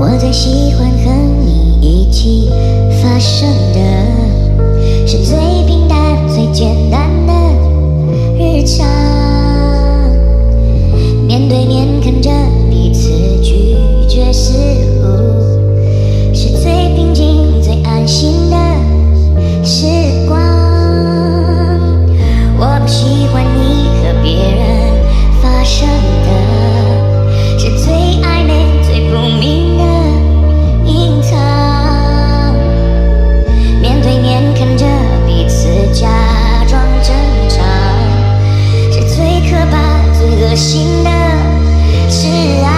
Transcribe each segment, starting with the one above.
我最喜欢和你一起发生的，是最平淡、最简单的日常。面对面看着彼此拒绝失误，是最平静、最安心的时光。我不喜欢你和别人发生的，是最暧昧、最不明的隐藏。面对面看着彼此假装正常，是最可怕、最恶心的事啊。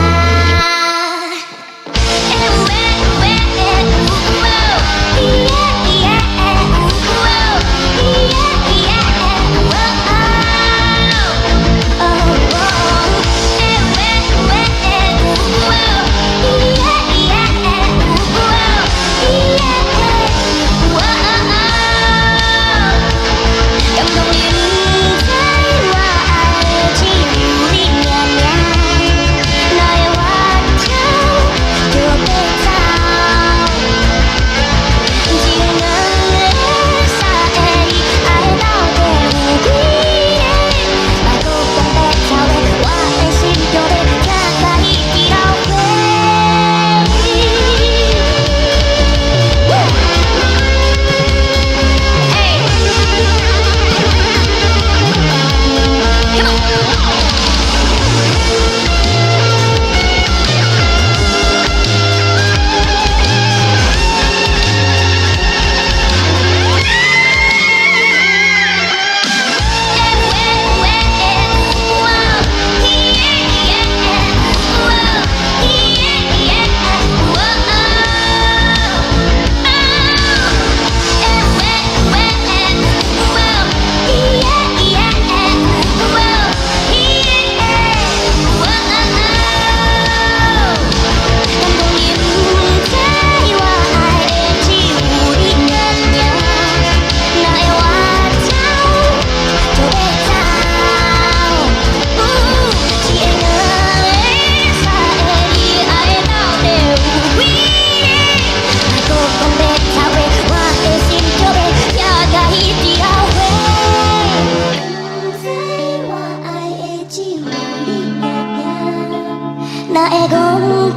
哪会讲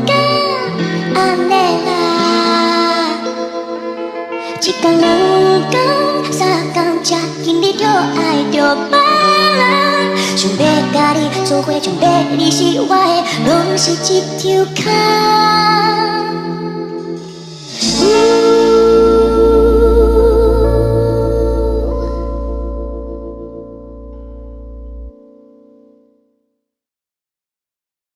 甲安尼啦？一天两天三天，才今日就爱着别人。想要甲你做伙，想要你是我的，拢是一条空。